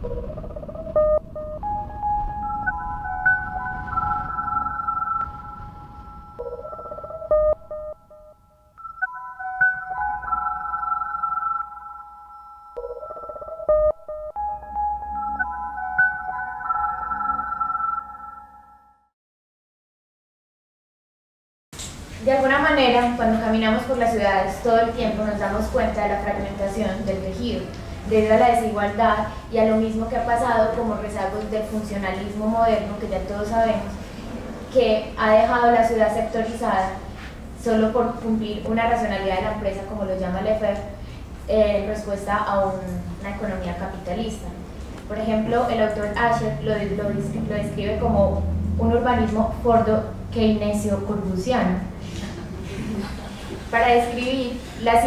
De alguna manera, cuando caminamos por las ciudades todo el tiempo nos damos cuenta de la fragmentación del tejido, debido a la desigualdad y a lo mismo que ha pasado como rezagos del funcionalismo moderno, que ya todos sabemos, que ha dejado la ciudad sectorizada solo por cumplir una racionalidad de la empresa, como lo llama Lefebvre, en respuesta a una economía capitalista. Por ejemplo, el autor Asher lo describe como un urbanismo fordo-keynesio-corbusiano, para describir la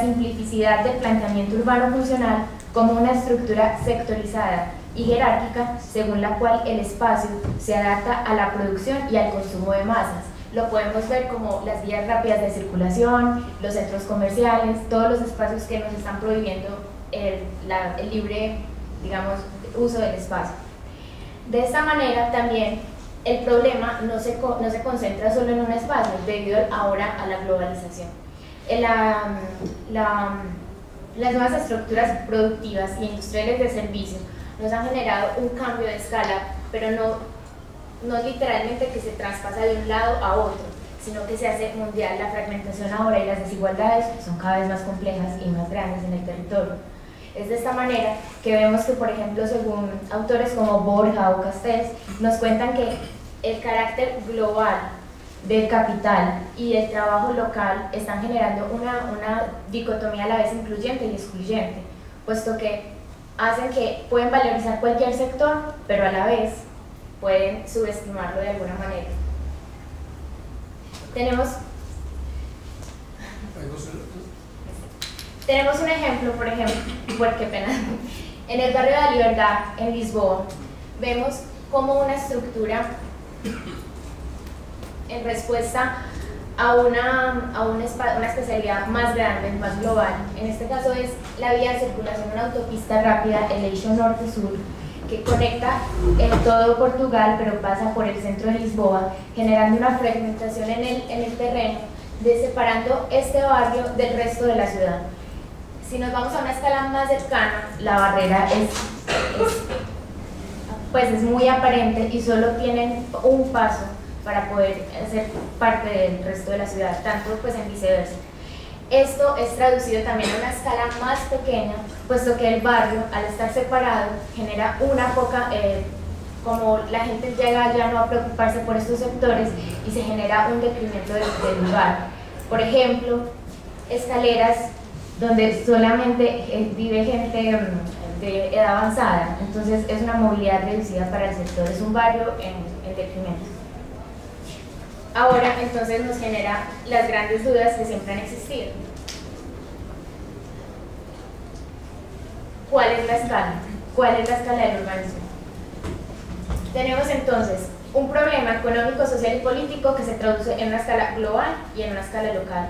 simplicidad del planteamiento urbano funcional como una estructura sectorizada y jerárquica según la cual el espacio se adapta a la producción y al consumo de masas. Lo podemos ver como las vías rápidas de circulación, los centros comerciales, todos los espacios que nos están prohibiendo el libre, digamos, uso del espacio. De esta manera también el problema no se concentra solo en un espacio, debido ahora a la globalización. Las nuevas estructuras productivas y industriales de servicio nos han generado un cambio de escala, pero no literalmente que se traspasa de un lado a otro, sino que se hace mundial. La fragmentación ahora y las desigualdades son cada vez más complejas y más grandes en el territorio. Es de esta manera que vemos que, por ejemplo, según autores como Borja o Castells, nos cuentan que el carácter global del capital y del trabajo local están generando una dicotomía a la vez incluyente y excluyente, puesto que hacen que pueden valorizar cualquier sector, pero a la vez pueden subestimarlo de alguna manera. Tenemos un ejemplo, por ejemplo, qué pena, en el barrio de la Libertad, en Lisboa, vemos como una estructura en respuesta a una especialidad más grande, más global. En este caso es la vía de circulación, una autopista rápida, el eixo norte-sur, que conecta en todo Portugal, pero pasa por el centro de Lisboa, generando una fragmentación en el terreno, separando este barrio del resto de la ciudad. Si nos vamos a una escala más cercana, la barrera es muy aparente y solo tienen un paso para poder ser parte del resto de la ciudad, tanto pues en viceversa. Esto es traducido también a una escala más pequeña, puesto que el barrio, al estar separado, genera una poca, como la gente llega ya no a preocuparse por estos sectores y se genera un decremento del lugar. Por ejemplo, escaleras donde solamente vive gente de edad avanzada, entonces es una movilidad reducida para el sector, es un barrio en decremento. Ahora entonces nos genera las grandes dudas que siempre han existido. ¿Cuál es la escala? ¿Cuál es la escala del urbanismo? Tenemos entonces un problema económico, social y político que se traduce en una escala global y en una escala local.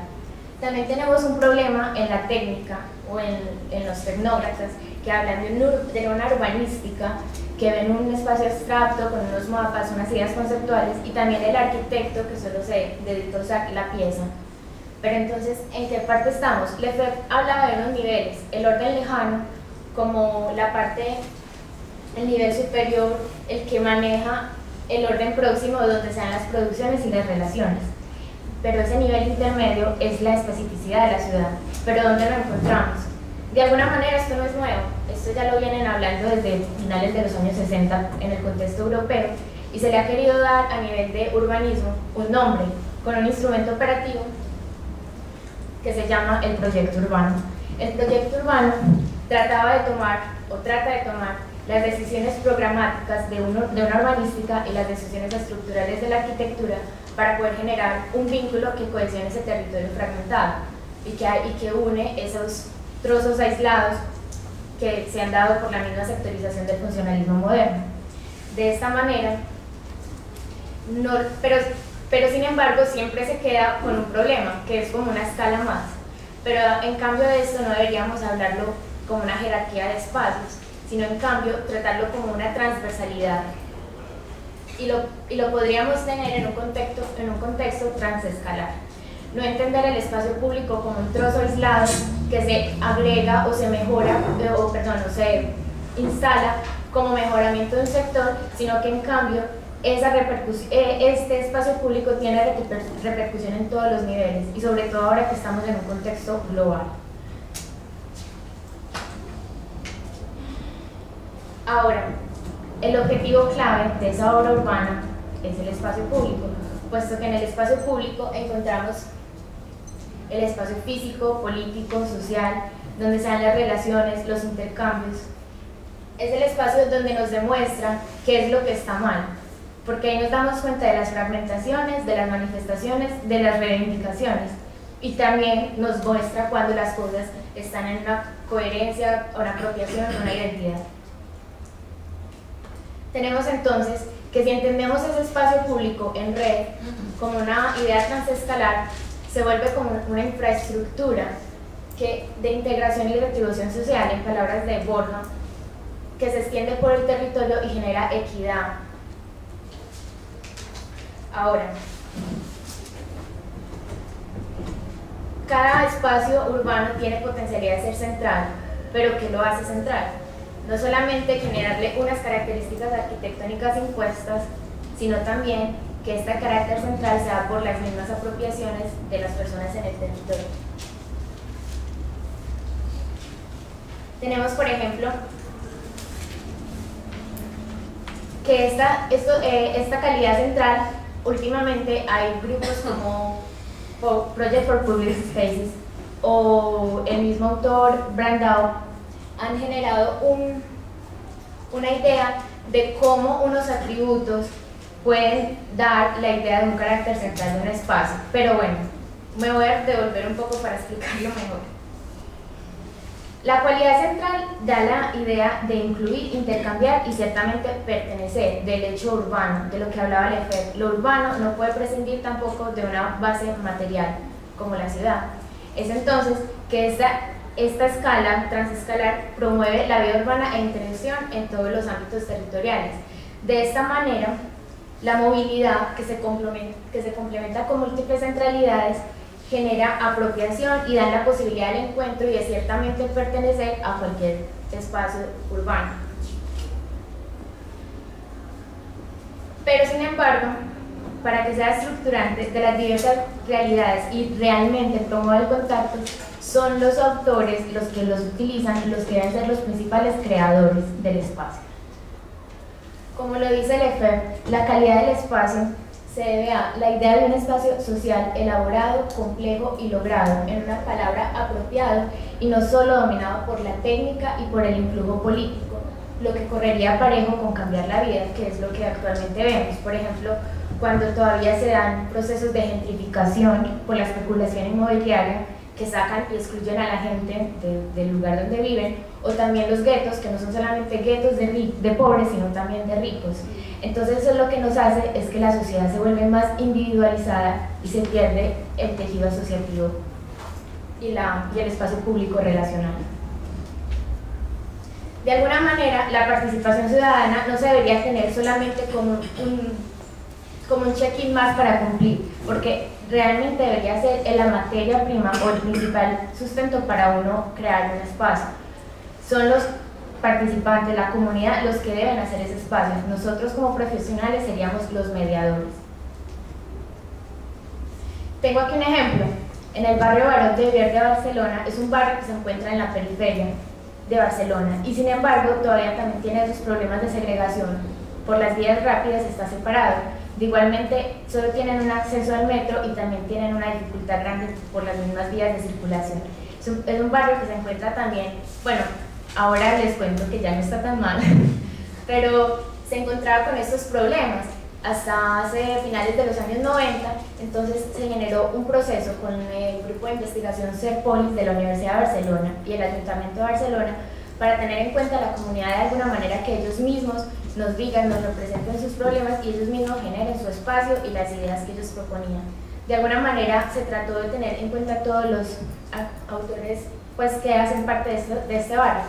También tenemos un problema en la técnica o en los tecnócratas que hablan de una urbanística, que ven un espacio abstracto con unos mapas, unas ideas conceptuales, y también el arquitecto que solo se dedica a usar la pieza. Pero entonces, ¿en qué parte estamos? Lefebvre hablaba de unos niveles, el orden lejano como el nivel superior, el que maneja el orden próximo donde se dan las producciones y las relaciones. Pero ese nivel intermedio es la especificidad de la ciudad. ¿Pero dónde lo encontramos? De alguna manera esto no es nuevo, esto ya lo vienen hablando desde finales de los años 60 en el contexto europeo, y se le ha querido dar a nivel de urbanismo un nombre con un instrumento operativo que se llama el proyecto urbano. El proyecto urbano trata de tomar las decisiones programáticas de una urbanística y las decisiones estructurales de la arquitectura para poder generar un vínculo que cohesione ese territorio fragmentado y que une esos trozos aislados que se han dado por la misma sectorización del funcionalismo moderno. De esta manera, pero sin embargo siempre se queda con un problema, que es como una escala más. Pero en cambio de esto no deberíamos hablarlo como una jerarquía de espacios, sino en cambio tratarlo como una transversalidad. Y lo podríamos tener en un contexto transescalar. No entender el espacio público como un trozo aislado que se agrega o se mejora, o se instala como mejoramiento de un sector, sino que en cambio este espacio público tiene repercusión en todos los niveles y sobre todo ahora que estamos en un contexto global. Ahora, el objetivo clave de esa obra urbana es el espacio público, puesto que en el espacio público encontramos el espacio físico, político, social, donde se dan las relaciones, los intercambios. Es el espacio donde nos demuestra qué es lo que está mal, porque ahí nos damos cuenta de las fragmentaciones, de las manifestaciones, de las reivindicaciones, y también nos muestra cuando las cosas están en una coherencia, una apropiación, una identidad. Tenemos entonces que si entendemos ese espacio público en red como una idea transescalar, se vuelve como una infraestructura de integración y retribución social, en palabras de Borja, que se extiende por el territorio y genera equidad. Ahora, cada espacio urbano tiene potencialidad de ser central, pero ¿qué lo hace central? No solamente generarle unas características arquitectónicas impuestas, sino también que este carácter central se da por las mismas apropiaciones de las personas en el territorio. Tenemos, por ejemplo, que esta calidad central, últimamente hay grupos como Project for Public Spaces o el mismo autor Brandau han generado una idea de cómo unos atributos pueden dar la idea de un carácter central de un espacio. Pero bueno, me voy a devolver un poco para explicarlo mejor. La cualidad central da la idea de incluir, intercambiar y ciertamente pertenecer del hecho urbano, de lo que hablaba Lefebvre. Lo urbano no puede prescindir tampoco de una base material, como la ciudad. Es entonces que esta escala transescalar promueve la vida urbana e intervención en todos los ámbitos territoriales. De esta manera, la movilidad, que se complementa con múltiples centralidades, genera apropiación y da la posibilidad del encuentro y de ciertamente pertenecer a cualquier espacio urbano. Pero sin embargo, para que sea estructurante de las diversas realidades y realmente promueva el contacto, son los autores los que los utilizan y los que deben ser los principales creadores del espacio. Como lo dice Lefebvre, la calidad del espacio se debe a la idea de un espacio social elaborado, complejo y logrado, en una palabra apropiado y no solo dominado por la técnica y por el influjo político, lo que correría parejo con cambiar la vida, que es lo que actualmente vemos. Por ejemplo, cuando todavía se dan procesos de gentrificación por la especulación inmobiliaria que sacan y excluyen a la gente del lugar donde viven, o también los guetos, que no son solamente guetos de pobres, sino también de ricos. Entonces eso lo que nos hace es que la sociedad se vuelve más individualizada y se pierde el tejido asociativo y el espacio público relacional. De alguna manera, la participación ciudadana no se debería tener solamente como un check-in más para cumplir, porque realmente debería ser la materia prima o el principal sustento para uno crear un espacio. Son los participantes, la comunidad, los que deben hacer ese espacio. Nosotros como profesionales seríamos los mediadores. Tengo aquí un ejemplo. En el barrio Barón de Viver de Barcelona, es un barrio que se encuentra en la periferia de Barcelona y sin embargo todavía también tiene esos problemas de segregación. Por las vías rápidas está separado. Igualmente solo tienen un acceso al metro y también tienen una dificultad grande por las mismas vías de circulación. Es un barrio que se encuentra también, bueno, ahora les cuento que ya no está tan mal, pero se encontraba con estos problemas hasta hace finales de los años 90. Entonces se generó un proceso con el grupo de investigación CERPOLIS de la Universidad de Barcelona y el Ayuntamiento de Barcelona para tener en cuenta a la comunidad de alguna manera, que ellos mismos nos digan, nos representen sus problemas y ellos mismos generen su espacio y las ideas que ellos proponían. De alguna manera se trató de tener en cuenta a todos los autores pues, que hacen parte de este barrio.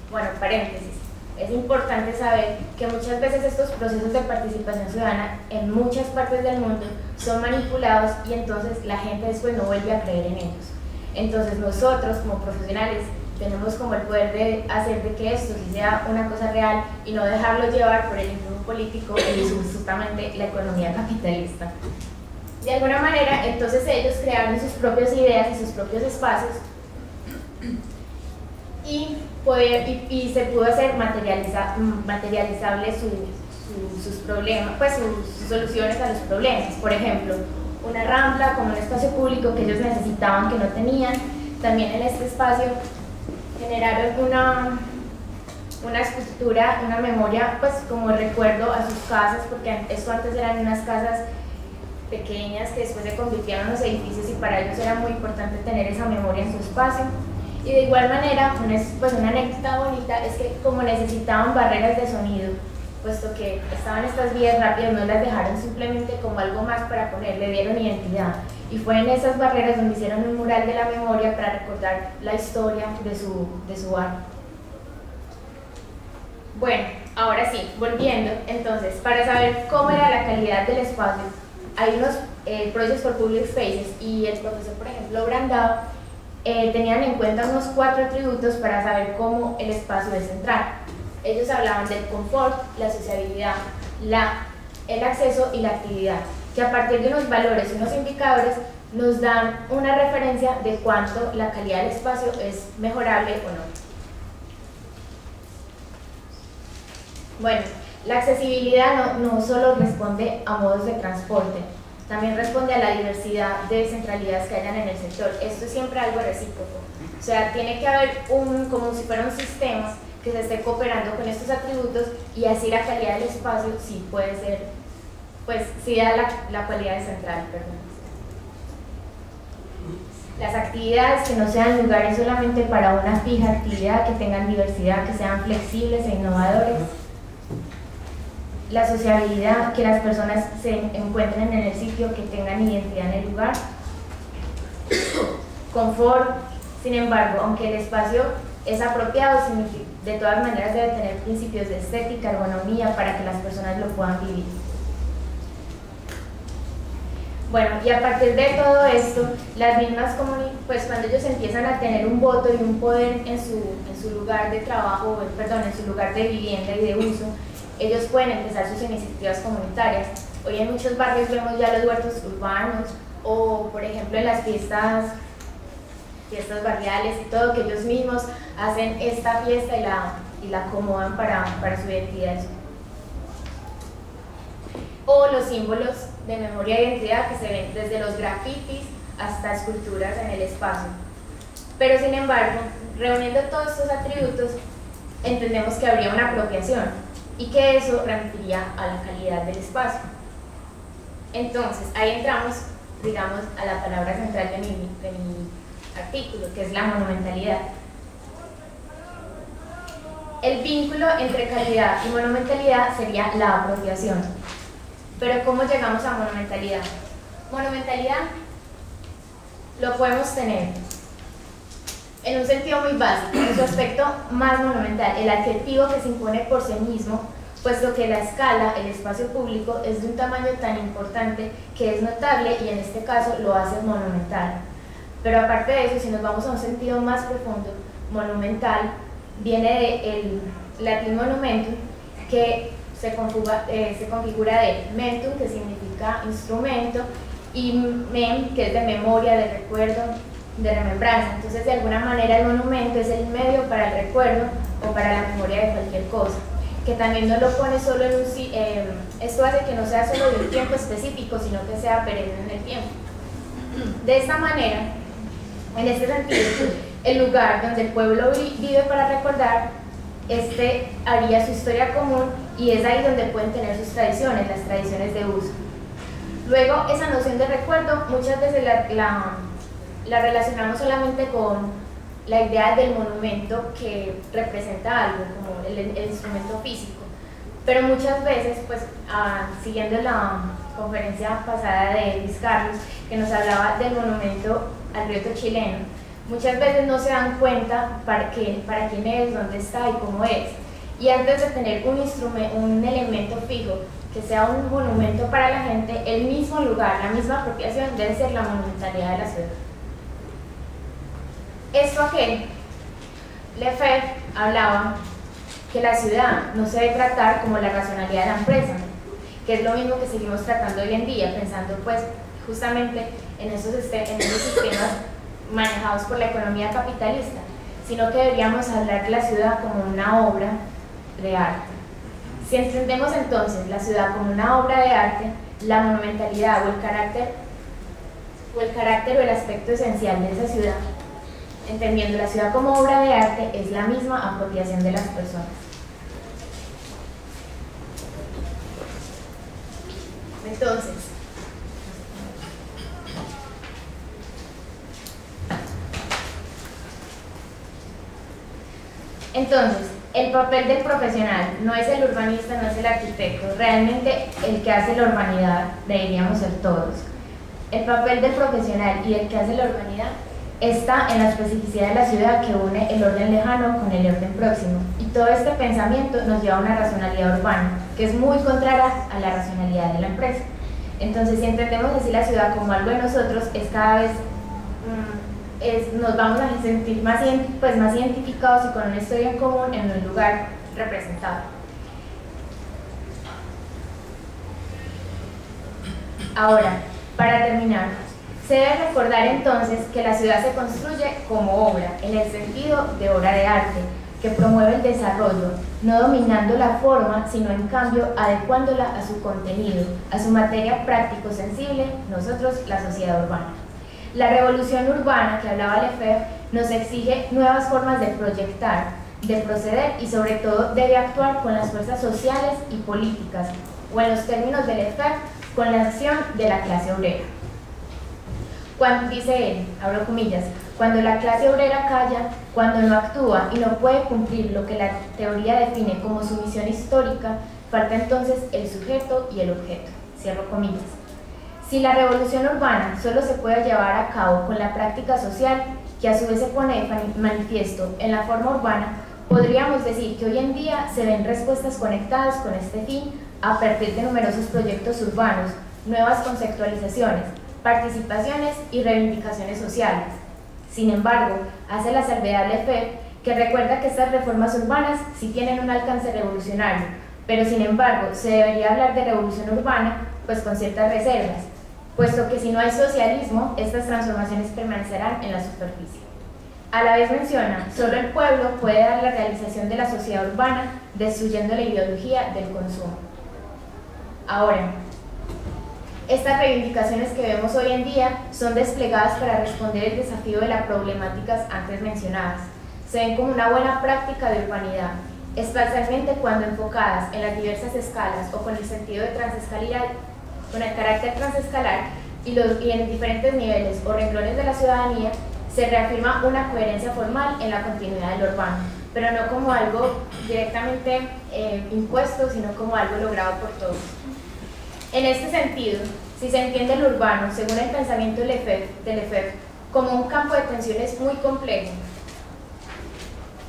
Bueno, paréntesis. Es importante saber que muchas veces estos procesos de participación ciudadana en muchas partes del mundo son manipulados y entonces la gente después no vuelve a creer en ellos. Entonces nosotros como profesionales tenemos como el poder de hacer de que esto sí sea una cosa real y no dejarlo llevar por el influjo político y justamente la economía capitalista. De alguna manera, entonces ellos crearon sus propias ideas y sus propios espacios y se pudo hacer materializable sus problemas, pues sus soluciones a los problemas. Por ejemplo, una rambla como un espacio público que ellos necesitaban, que no tenían. También en este espacio generaron una escultura, una memoria, pues como recuerdo a sus casas, porque esto antes eran unas casas pequeñas que después se convirtieron en los edificios y para ellos era muy importante tener esa memoria en su espacio. Y de igual manera, una anécdota bonita es que como necesitaban barreras de sonido, puesto que estaban estas vías rápidas, no las dejaron simplemente como algo más para poner, le dieron identidad. Y fue en esas barreras donde hicieron un mural de la memoria para recordar la historia de su barrio. Bueno, ahora sí, volviendo, entonces, para saber cómo era la calidad del espacio, hay unos Projects for Public Spaces y el profesor, por ejemplo, Brandao, tenían en cuenta unos 4 atributos para saber cómo el espacio es central. Ellos hablaban del confort, la sociabilidad, el acceso y la actividad, que a partir de unos valores y unos indicadores nos dan una referencia de cuánto la calidad del espacio es mejorable o no. Bueno, la accesibilidad no solo responde a modos de transporte, también responde a la diversidad de centralidades que hayan en el sector. Esto es siempre algo recíproco. O sea, tiene que haber como si fuera un sistema que se esté cooperando con estos atributos y así la calidad del espacio sí puede ser, pues sí da la cualidad de central, perdón. Las actividades que no sean lugares solamente para una fija actividad, que tengan diversidad, que sean flexibles e innovadores. La sociabilidad, que las personas se encuentren en el sitio, que tengan identidad en el lugar. Confort, sin embargo, aunque el espacio es apropiado, de todas maneras debe tener principios de estética, ergonomía, para que las personas lo puedan vivir. Bueno, y a partir de todo esto, las mismas pues cuando ellos empiezan a tener un voto y un poder en su lugar de trabajo, perdón, en su lugar de vivienda y de uso, ellos pueden empezar sus iniciativas comunitarias. Hoy en muchos barrios vemos ya los huertos urbanos o, por ejemplo, en las fiestas barriales y todo, que ellos mismos hacen esta fiesta y la acomodan para su identidad. O los símbolos de memoria e identidad que se ven desde los grafitis hasta esculturas en el espacio. Pero sin embargo, reuniendo todos estos atributos, entendemos que habría una apropiación y que eso remitiría a la calidad del espacio. Entonces, ahí entramos, digamos, a la palabra central de mi artículo, que es la monumentalidad. El vínculo entre calidad y monumentalidad sería la apropiación. Pero ¿cómo llegamos a monumentalidad? Monumentalidad lo podemos tener en un sentido muy básico, en su aspecto más monumental, el adjetivo que se impone por sí mismo, puesto que la escala, el espacio público, es de un tamaño tan importante que es notable y en este caso lo hace monumental. Pero aparte de eso, si nos vamos a un sentido más profundo, monumental viene del latín monumentum, que se configura de mentum, que significa instrumento, y mem, que es de memoria, de recuerdo, de remembranza. Entonces, de alguna manera, el monumento es el medio para el recuerdo o para la memoria de cualquier cosa, que también no lo pone solo en esto hace que no sea solo de un tiempo específico, sino que sea perenne en el tiempo. De esta manera, en este sentido, el lugar donde el pueblo vive para recordar, haría su historia común y es ahí donde pueden tener sus tradiciones, las tradiciones de uso. Luego, esa noción de recuerdo muchas veces la relacionamos solamente con la idea del monumento que representa algo, como el instrumento físico. Pero muchas veces, pues, siguiendo la conferencia pasada de Luis Carlos, que nos hablaba del monumento al río chileno, muchas veces no se dan cuenta para quién es, dónde está y cómo es. Y antes de tener un elemento fijo que sea un monumento para la gente, el mismo lugar, la misma apropiación debe ser la monumentalidad de la ciudad. ¿Esto a qué? Lefebvre hablaba que la ciudad no se debe tratar como la racionalidad de la empresa, que es lo mismo que seguimos tratando hoy en día, pensando pues justamente en esos sistemas manejados por la economía capitalista, sino que deberíamos hablar de la ciudad como una obra de arte. Si entendemos entonces la ciudad como una obra de arte, la monumentalidad o el carácter o el aspecto esencial de esa ciudad, entendiendo la ciudad como obra de arte, es la misma apropiación de las personas. Entonces, el papel del profesional no es el urbanista, no es el arquitecto, realmente el que hace la urbanidad deberíamos ser todos. El papel del profesional y el que hace la urbanidad está en la especificidad de la ciudad que une el orden lejano con el orden próximo, y todo este pensamiento nos lleva a una racionalidad urbana que es muy contraria a la racionalidad de la empresa. Entonces, si entendemos así la ciudad como algo de nosotros, es cada vez nos vamos a sentir más identificados y con una historia en común en un lugar representado. Ahora, para terminar, se debe recordar entonces que la ciudad se construye como obra, en el sentido de obra de arte, que promueve el desarrollo, no dominando la forma, sino en cambio adecuándola a su contenido, a su materia práctico-sensible, nosotros, la sociedad urbana. La revolución urbana que hablaba Lefebvre nos exige nuevas formas de proyectar, de proceder y sobre todo debe actuar con las fuerzas sociales y políticas, o en los términos de Lefebvre, con la acción de la clase obrera. Cuando, dice él, abro comillas, cuando la clase obrera calla, cuando no actúa y no puede cumplir lo que la teoría define como su misión histórica, falta entonces el sujeto y el objeto, cierro comillas. Si la revolución urbana solo se puede llevar a cabo con la práctica social, que a su vez se pone de manifiesto en la forma urbana, podríamos decir que hoy en día se ven respuestas conectadas con este fin a partir de numerosos proyectos urbanos, nuevas conceptualizaciones, participaciones y reivindicaciones sociales. Sin embargo, hace la salvedad Lefebvre, que recuerda que estas reformas urbanas sí tienen un alcance revolucionario, pero sin embargo se debería hablar de revolución urbana pues con ciertas reservas, puesto que si no hay socialismo, estas transformaciones permanecerán en la superficie. A la vez menciona, solo el pueblo puede dar la realización de la sociedad urbana, destruyendo la ideología del consumo. Ahora, estas reivindicaciones que vemos hoy en día son desplegadas para responder el desafío de las problemáticas antes mencionadas. Se ven como una buena práctica de urbanidad, especialmente cuando enfocadas en las diversas escalas o con el sentido de transescalidad, con el carácter transescalar y en diferentes niveles o renglones de la ciudadanía, se reafirma una coherencia formal en la continuidad del urbano, pero no como algo directamente impuesto, sino como algo logrado por todos. En este sentido, si se entiende el urbano, según el pensamiento de Lefebvre, como un campo de tensiones muy complejo,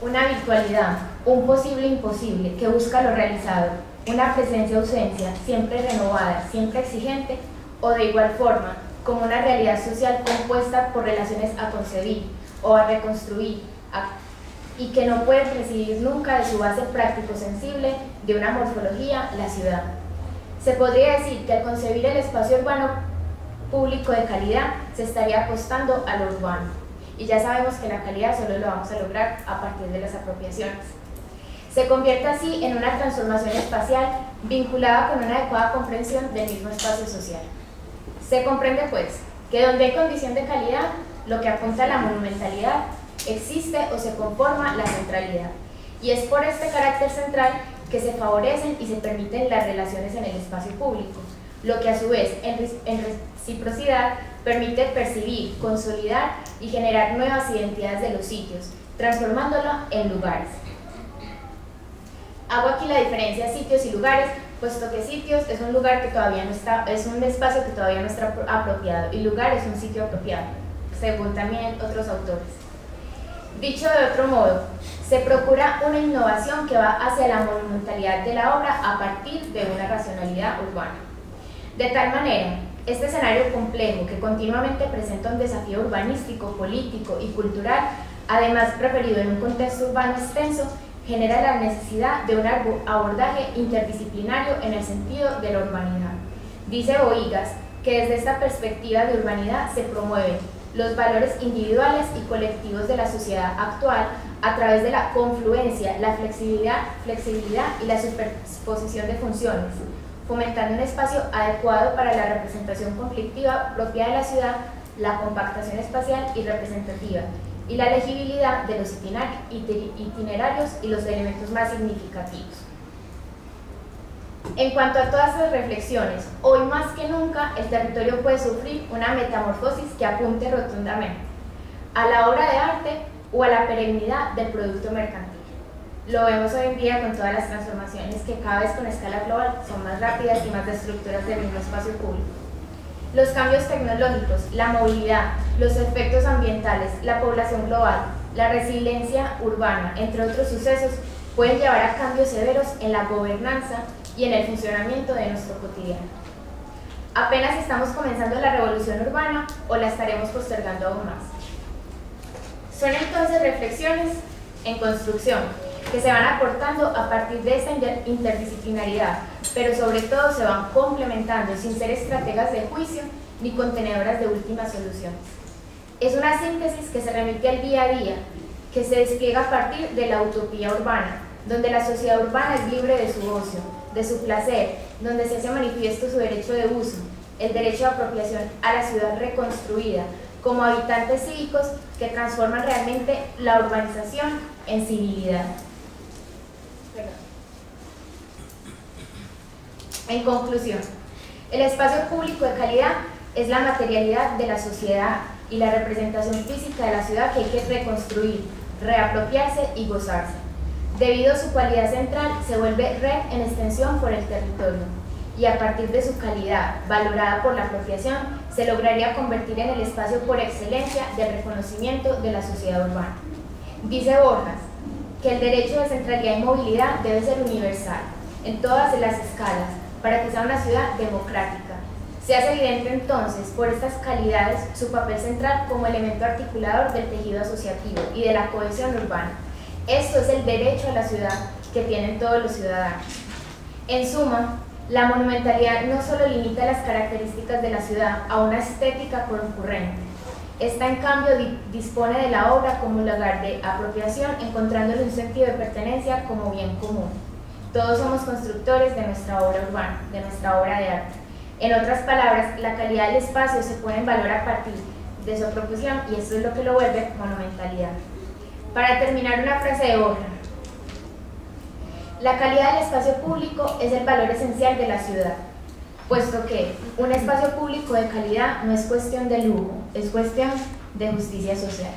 una virtualidad, un posible imposible que busca lo realizado, una presencia-ausencia siempre renovada, siempre exigente, o de igual forma, como una realidad social compuesta por relaciones a concebir o a reconstruir, y que no puede presidir nunca de su base práctico-sensible de una morfología, la ciudad. Se podría decir que al concebir el espacio urbano público de calidad, se estaría apostando a lo urbano. Y ya sabemos que la calidad solo lo vamos a lograr a partir de las apropiaciones. Se convierte así en una transformación espacial vinculada con una adecuada comprensión del mismo espacio social. Se comprende, pues, que donde hay condición de calidad, lo que apunta a la monumentalidad, existe o se conforma la centralidad. Y es por este carácter central que se favorecen y se permiten las relaciones en el espacio público, lo que a su vez, en reciprocidad, permite percibir, consolidar y generar nuevas identidades de los sitios, transformándolo en lugares. Hago aquí la diferencia de sitios y lugares, puesto que sitios es un lugar que todavía no está, es un espacio que todavía no está apropiado, y lugar es un sitio apropiado, según también otros autores. Dicho de otro modo, se procura una innovación que va hacia la monumentalidad de la obra a partir de una racionalidad urbana. De tal manera, este escenario complejo que continuamente presenta un desafío urbanístico, político y cultural, además referido en un contexto urbano extenso, genera la necesidad de un abordaje interdisciplinario en el sentido de la urbanidad. Dice Bohigas que desde esta perspectiva de urbanidad se promueven los valores individuales y colectivos de la sociedad actual a través de la confluencia, la flexibilidad y la superposición de funciones, fomentando un espacio adecuado para la representación conflictiva propia de la ciudad, la compactación espacial y representativa, y la legibilidad de los itinerarios y los elementos más significativos. En cuanto a todas estas reflexiones, hoy más que nunca el territorio puede sufrir una metamorfosis que apunte rotundamente a la obra de arte o a la perennidad del producto mercantil. Lo vemos hoy en día con todas las transformaciones que cada vez con escala global son más rápidas y más destructoras del mismo espacio público. Los cambios tecnológicos, la movilidad, los efectos ambientales, la población global, la resiliencia urbana, entre otros sucesos, pueden llevar a cambios severos en la gobernanza y en el funcionamiento de nuestro cotidiano. Apenas estamos comenzando la revolución urbana o la estaremos postergando aún más. Son entonces reflexiones en construcción que se van aportando a partir de esta interdisciplinaridad, pero sobre todo se van complementando sin ser estrategas de juicio ni contenedoras de últimas soluciones. Es una síntesis que se remite al día a día, que se despliega a partir de la utopía urbana, donde la sociedad urbana es libre de su ocio, de su placer, donde se hace manifiesto su derecho de uso, el derecho de apropiación a la ciudad reconstruida, como habitantes cívicos que transforman realmente la urbanización en civilidad. En conclusión, el espacio público de calidad es la materialidad de la sociedad y la representación física de la ciudad que hay que reconstruir, reapropiarse y gozarse. Debido a su cualidad central, se vuelve red en extensión por el territorio y a partir de su calidad, valorada por la apropiación, se lograría convertir en el espacio por excelencia del reconocimiento de la sociedad urbana. Dice Borjas que el derecho de centralidad y movilidad debe ser universal, en todas las escalas, para que sea una ciudad democrática. Se hace evidente entonces, por estas calidades, su papel central como elemento articulador del tejido asociativo y de la cohesión urbana. Esto es el derecho a la ciudad que tienen todos los ciudadanos. En suma, la monumentalidad no solo limita las características de la ciudad a una estética concurrente. Esta, en cambio, dispone de la obra como un lugar de apropiación, encontrándole un sentido de pertenencia como bien común. Todos somos constructores de nuestra obra urbana, de nuestra obra de arte. En otras palabras, la calidad del espacio se pone en valor a partir de su apropiación y esto es lo que lo vuelve monumentalidad. Para terminar, una frase de Borja. La calidad del espacio público es el valor esencial de la ciudad, puesto que un espacio público de calidad no es cuestión de lujo, es cuestión de justicia social.